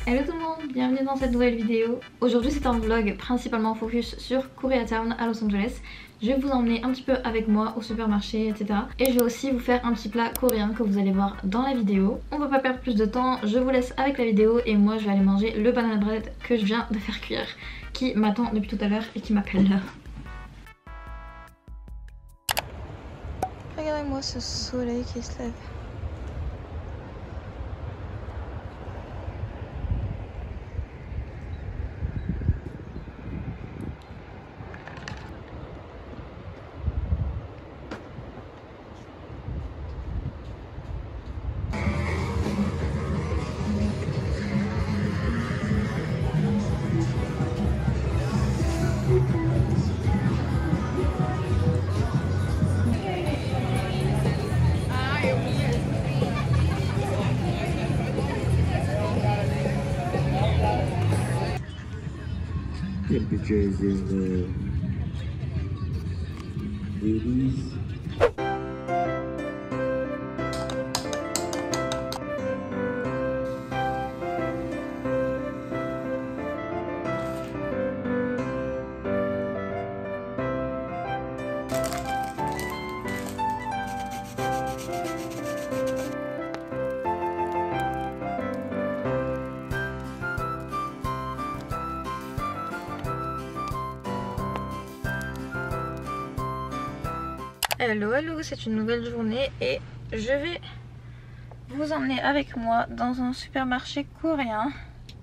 Hello tout le monde, bienvenue dans cette nouvelle vidéo. Aujourd'hui c'est un vlog principalement focus sur Koreatown à Los Angeles. Je vais vous emmener un petit peu avec moi au supermarché, etc. Et je vais aussi vous faire un petit plat coréen que vous allez voir dans la vidéo. On va pas perdre plus de temps, je vous laisse avec la vidéo et moi je vais aller manger le banana bread que je viens de faire cuire, qui m'attend depuis tout à l'heure et qui m'appelle là. Regardez-moi ce soleil qui se lève. Temperatures in the 80s. Hello hello, c'est une nouvelle journée et je vais vous emmener avec moi dans un supermarché coréen.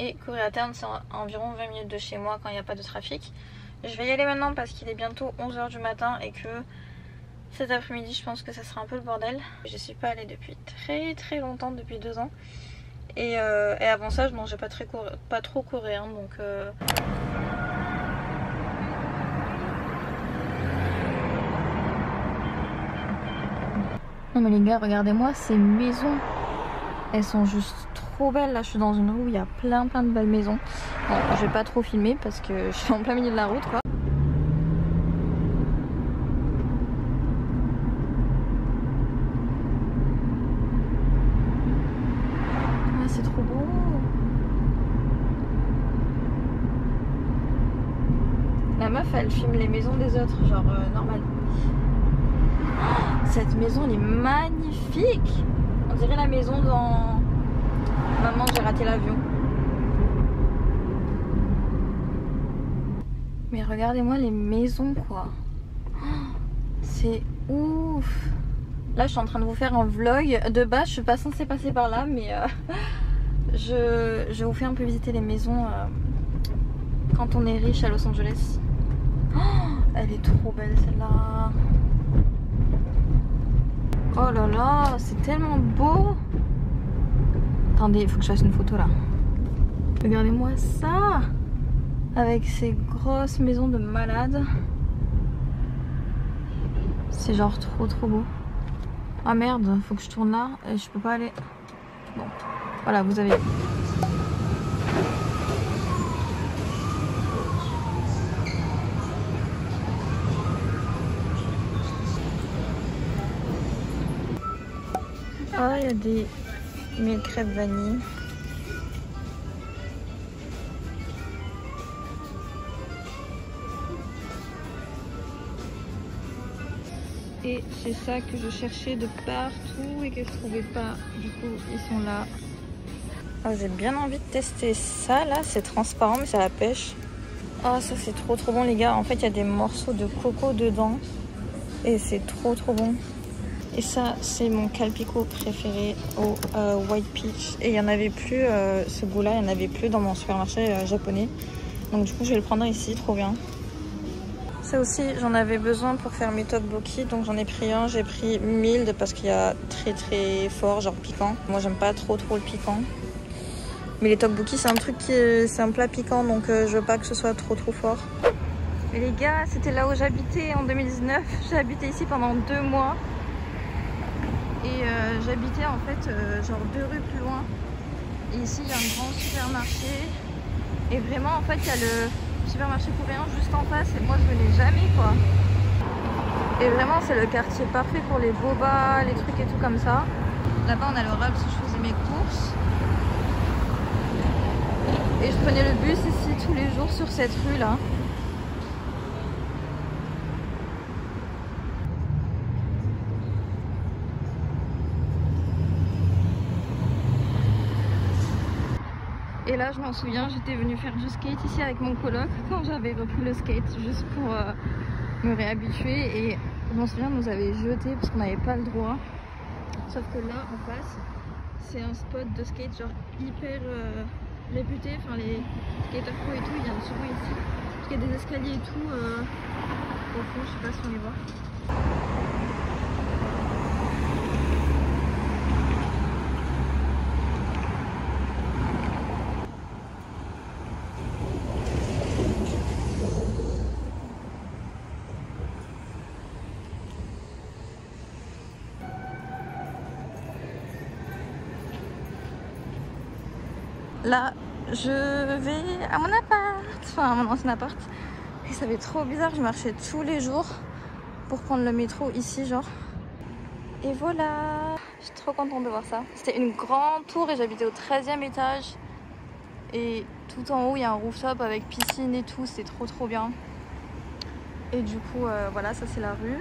Et Koreatown c'est environ 20 minutes de chez moi quand il n'y a pas de trafic. Je vais y aller maintenant parce qu'il est bientôt 11 h du matin et que cet après-midi je pense que ça sera un peu le bordel. Je suis pas allée depuis très longtemps, depuis 2 ans. Et avant ça je mangeais pas trop coréen donc... Non mais les gars, regardez-moi ces maisons. Elles sont juste trop belles. Là je suis dans une rue où il y a plein de belles maisons. Bon, je vais pas trop filmer parce que je suis en plein milieu de la route quoi. Ah, c'est trop beau. La meuf elle filme les maisons des autres, genre normal. Cette maison elle est magnifique. On dirait la maison dans Maman j'ai raté l'avion. Mais regardez-moi les maisons quoi. C'est ouf. Là je suis en train de vous faire un vlog. De base je suis pas censée passer par là mais je vous fais un peu visiter les maisons quand on est riche à Los Angeles. Elle est trop belle celle-là. Oh là là, c'est tellement beau. Attendez, il faut que je fasse une photo là. Regardez-moi ça. Avec ces grosses maisons de malades. C'est genre trop beau. Ah merde, faut que je tourne là et je peux pas aller. Bon, voilà, vous avez... Ah, il y a des mille crêpes vanille. Et c'est ça que je cherchais de partout et que je trouvais pas. Du coup, ils sont là. Ah, j'ai bien envie de tester ça là. C'est transparent mais c'est à la pêche. Ah, ça c'est trop bon les gars. En fait, il y a des morceaux de coco dedans. Et c'est trop bon. Et ça c'est mon calpico préféré au white peach. Et il n'y en avait plus, ce goût là, il n'y en avait plus dans mon supermarché japonais. Donc du coup je vais le prendre ici, trop bien. Ça aussi j'en avais besoin pour faire mes tteokbokki. Donc j'en ai pris un, j'ai pris mild parce qu'il y a très fort, genre piquant. Moi j'aime pas trop le piquant. Mais les tteokbokki c'est un truc qui c'est un plat piquant donc je veux pas que ce soit trop fort. Mais les gars, c'était là où j'habitais en 2019. J'ai habité ici pendant 2 mois. Et j'habitais en fait genre 2 rues plus loin. Et ici il y a un grand supermarché. Et vraiment en fait il y a le supermarché coréen juste en face. Et moi je venais jamais quoi. Et vraiment c'est le quartier parfait pour les boba, les trucs et tout comme ça. Là-bas on a le Ralph's si je faisais mes courses. prenais le bus ici tous les jours sur cette rue là. Et là je m'en souviens, j'étais venue faire du skate ici avec mon coloc quand j'avais repris le skate juste pour me réhabituer. Et je m'en souviens, nous avait jeté parce qu'on n'avait pas le droit. Sauf que là en face, c'est un spot de skate genre hyper réputé. Enfin les skateurs pro et tout, ils viennent souvent ici. Parce qu'il y a des escaliers et tout au fond, je sais pas si on les voit. Là, je vais à mon appart, enfin à mon ancien appart. Et ça fait trop bizarre, je marchais tous les jours pour prendre le métro ici, genre. Et voilà, je suis trop contente de voir ça. C'était une grande tour et j'habitais au 13e étage. Et tout en haut, il y a un rooftop avec piscine et tout, c'est trop bien. Et du coup, voilà, ça c'est la rue.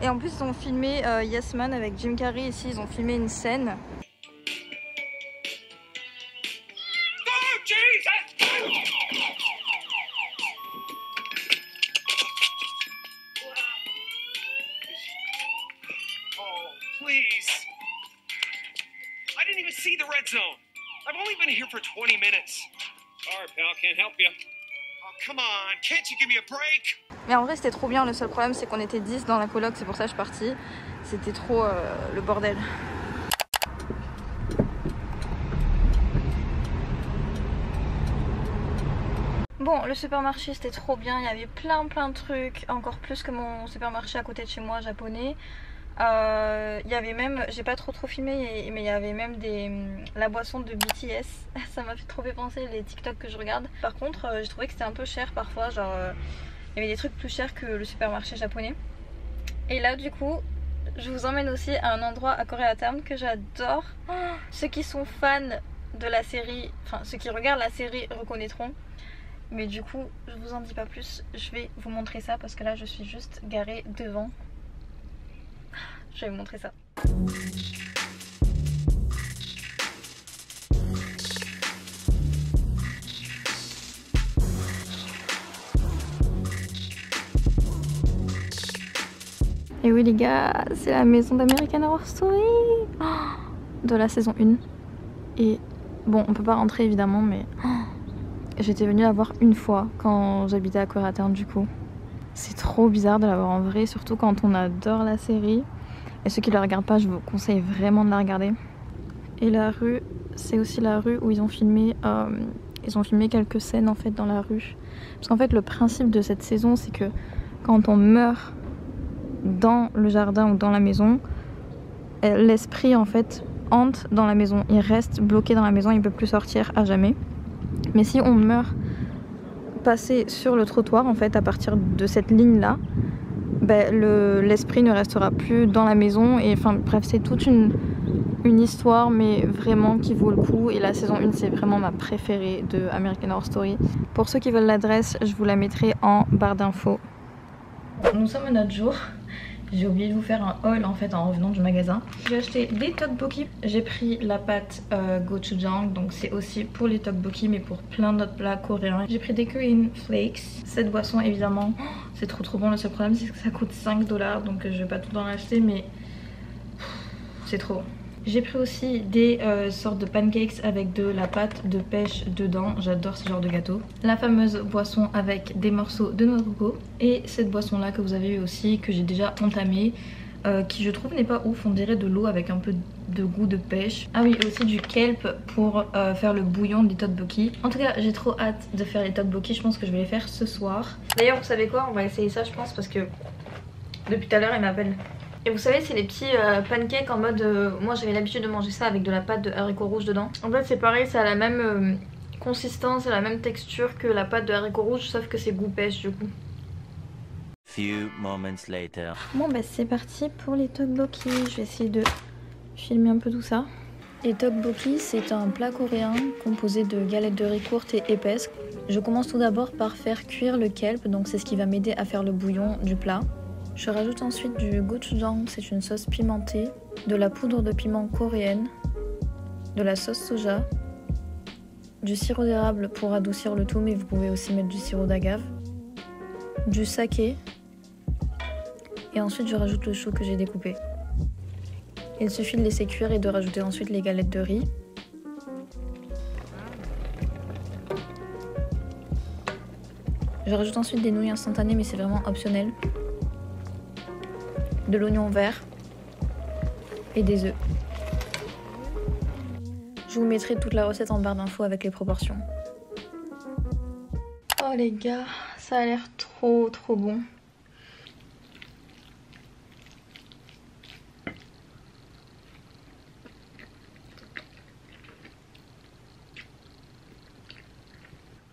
Et en plus, ils ont filmé Yes Man avec Jim Carrey ici, ils ont filmé une scène. Please. I didn't even see the red zone. I've only been here for 20 minutes. Sorry, pal, can't help you. Oh, come on, can't you give me a break? Mais en vrai, c'était trop bien. Le seul problème, c'est qu'on était 10 dans la coloc, c'est pour ça que je suis partie. C'était trop le bordel. Bon, le supermarché c'était trop bien, il y avait plein de trucs, encore plus que mon supermarché à côté de chez moi japonais. Il y avait même, j'ai pas trop filmé, mais il y avait même la boisson de BTS. Ça m'a fait trop penser les TikTok que je regarde. Par contre, j'ai trouvé que c'était un peu cher parfois, genre il y avait des trucs plus chers que le supermarché japonais. Et là du coup, je vous emmène aussi à un endroit à Koreatown que j'adore. Ceux qui sont fans de la série, enfin ceux qui regardent la série reconnaîtront. Mais du coup, je vous en dis pas plus, je vais vous montrer ça parce que là je suis juste garée devant. Je vais vous montrer ça. Et oui les gars, c'est la maison d'American Horror Story de la saison 1. Et bon, on peut pas rentrer évidemment, mais j'étais venue la voir une fois quand j'habitais à Koreatown du coup. C'est trop bizarre de la voir en vrai, surtout quand on adore la série. Et ceux qui ne la regardent pas, je vous conseille vraiment de la regarder. Et la rue, c'est aussi la rue où ils ont filmé quelques scènes en fait dans la rue. Parce qu'en fait le principe de cette saison, c'est que quand on meurt dans le jardin ou dans la maison, l'esprit en fait hante dans la maison. Il reste bloqué dans la maison, il ne peut plus sortir à jamais. Mais si on meurt passé sur le trottoir en fait à partir de cette ligne là, ben, l'esprit ne restera plus dans la maison. Et enfin bref, c'est toute une histoire mais vraiment qui vaut le coup. Et la saison 1 c'est vraiment ma préférée de American Horror Story. Pour ceux qui veulent l'adresse, je vous la mettrai en barre d'infos. Nous sommes un autre jour. J'ai oublié de vous faire un haul en fait en revenant du magasin. J'ai acheté des tteokbokki. J'ai pris la pâte gochujang, donc c'est aussi pour les tteokbokki mais pour plein d'autres plats coréens. J'ai pris des Korean Flakes. Cette boisson évidemment, c'est trop bon. Le seul problème c'est que ça coûte 5 $, donc je vais pas tout en acheter mais c'est trop bon. J'ai pris aussi des sortes de pancakes avec de la pâte de pêche dedans. J'adore ce genre de gâteau. La fameuse boisson avec des morceaux de noix de coco. Et cette boisson là que vous avez eu aussi, que j'ai déjà entamée, qui je trouve n'est pas ouf. On dirait de l'eau avec un peu de goût de pêche. Ah oui, aussi du kelp pour faire le bouillon des tteokbokki. En tout cas, j'ai trop hâte de faire les tteokbokki. Je pense que je vais les faire ce soir. D'ailleurs, vous savez quoi? On va essayer ça je pense parce que depuis tout à l'heure il m'appelle. Et vous savez, c'est les petits pancakes en mode... moi j'avais l'habitude de manger ça avec de la pâte de haricots rouges dedans. En fait c'est pareil, ça a la même consistance et la même texture que la pâte de haricots rouges, sauf que c'est goût pêche du coup. Few moments later. Bon bah c'est parti pour les tteokbokki. Je vais essayer de filmer un peu tout ça. Et tteokbokki, c'est un plat coréen composé de galettes de riz courtes et épaisses. Je commence tout d'abord par faire cuire le kelp, donc c'est ce qui va m'aider à faire le bouillon du plat. Je rajoute ensuite du gochujang, c'est une sauce pimentée, de la poudre de piment coréenne, de la sauce soja, du sirop d'érable pour adoucir le tout, mais vous pouvez aussi mettre du sirop d'agave, du saké, et ensuite je rajoute le chou que j'ai découpé. Il suffit de laisser cuire et de rajouter ensuite les galettes de riz. Je rajoute ensuite des nouilles instantanées, mais c'est vraiment optionnel. De l'oignon vert et des œufs. Je vous mettrai toute la recette en barre d'infos avec les proportions. Oh les gars, ça a l'air trop bon.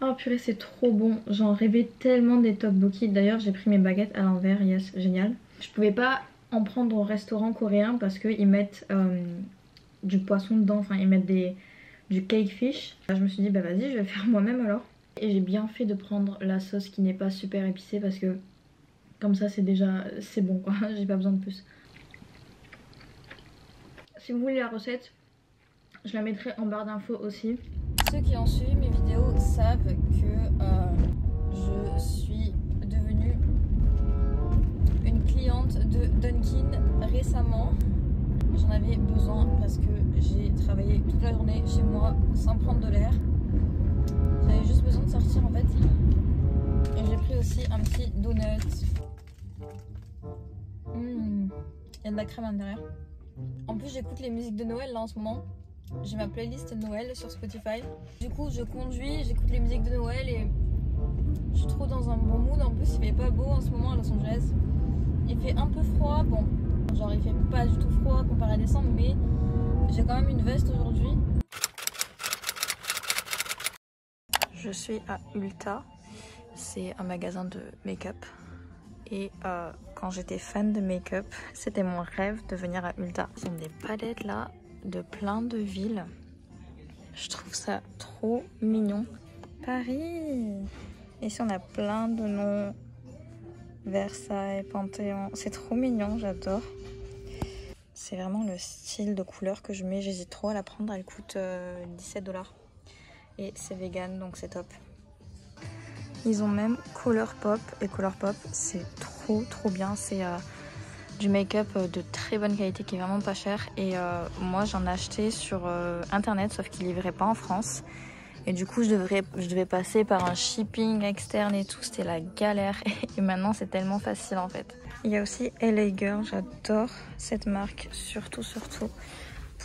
Oh purée, c'est trop bon. J'en rêvais tellement des tteokbokki. D'ailleurs, j'ai pris mes baguettes à l'envers. Yes, génial. Je pouvais pas en prendre au restaurant coréen parce qu'ils mettent du poisson dedans. Enfin, ils mettent du cake fish. Là, je me suis dit, bah vas-y, je vais faire moi-même alors. Et j'ai bien fait de prendre la sauce qui n'est pas super épicée parce que comme ça, c'est bon quoi. J'ai pas besoin de plus. Si vous voulez la recette, je la mettrai en barre d'infos aussi. Ceux qui ont suivi mes vidéos savent que je suis devenue une cliente de Dunkin' récemment. J'en avais besoin parce que j'ai travaillé toute la journée chez moi sans prendre de l'air. J'avais juste besoin de sortir en fait. Et j'ai pris aussi un petit donut. Il y a de la crème à l'intérieur. En plus j'écoute les musiques de Noël là en ce moment. J'ai ma playlist Noël sur Spotify. Du coup je conduis, j'écoute les musiques de Noël et je suis trop dans un bon mood. En plus il fait pas beau en ce moment à Los Angeles. Il fait un peu froid, bon genre il fait pas du tout froid comparé à décembre, mais j'ai quand même une veste aujourd'hui. Je suis à Ulta, c'est un magasin de make-up. Et quand j'étais fan de make-up, c'était mon rêve de venir à Ulta. Ils ont des palettes là de plein de villes. Je trouve ça trop mignon. Paris. Ici on a plein de noms. Versailles, Panthéon. C'est trop mignon, j'adore. C'est vraiment le style de couleur que je mets. J'hésite trop à la prendre. Elle coûte 17 $. Et c'est vegan donc c'est top. Ils ont même Colourpop. Et Colourpop c'est trop bien. C'est du make-up de très bonne qualité qui est vraiment pas cher. Et moi j'en ai acheté sur internet sauf qu'ils livraient pas en France. Et du coup je devais passer par un shipping externe et tout, c'était la galère. Et maintenant c'est tellement facile en fait. Il y a aussi LA Girl, j'adore cette marque, surtout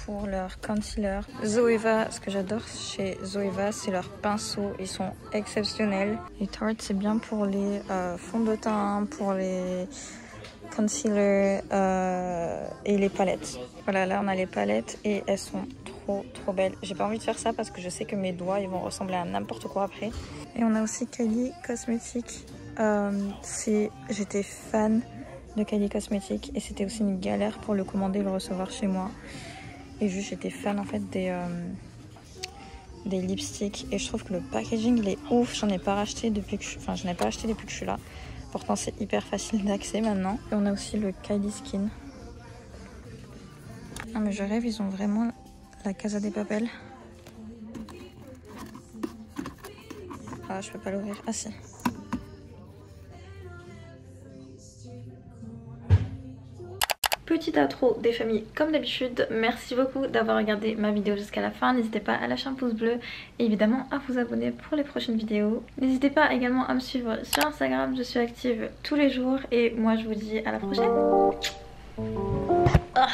pour leur concealer. Zoeva, ce que j'adore chez Zoeva c'est leurs pinceaux, ils sont exceptionnels. Et Tarte c'est bien pour les fonds de teint, pour les concealers et les palettes. Voilà, là on a les palettes et elles sont trop belles. J'ai pas envie de faire ça parce que je sais que mes doigts ils vont ressembler à n'importe quoi après. Et on a aussi Kylie Cosmetics. J'étais fan de Kylie Cosmetics et c'était aussi une galère pour le commander et le recevoir chez moi. Et juste j'étais fan en fait des lipsticks et je trouve que le packaging il est ouf. J'en ai pas racheté depuis que j'en ai pas acheté depuis que je suis là. Pourtant c'est hyper facile d'accès maintenant. Et on a aussi le Kylie Skin. Ah mais je rêve, ils ont vraiment la Casa de Papel. Ah je peux pas l'ouvrir. Ah si. Petite intro des familles comme d'habitude. Merci beaucoup d'avoir regardé ma vidéo jusqu'à la fin. N'hésitez pas à lâcher un pouce bleu et évidemment à vous abonner pour les prochaines vidéos. N'hésitez pas également à me suivre sur Instagram. Je suis active tous les jours et moi je vous dis à la prochaine. Ah.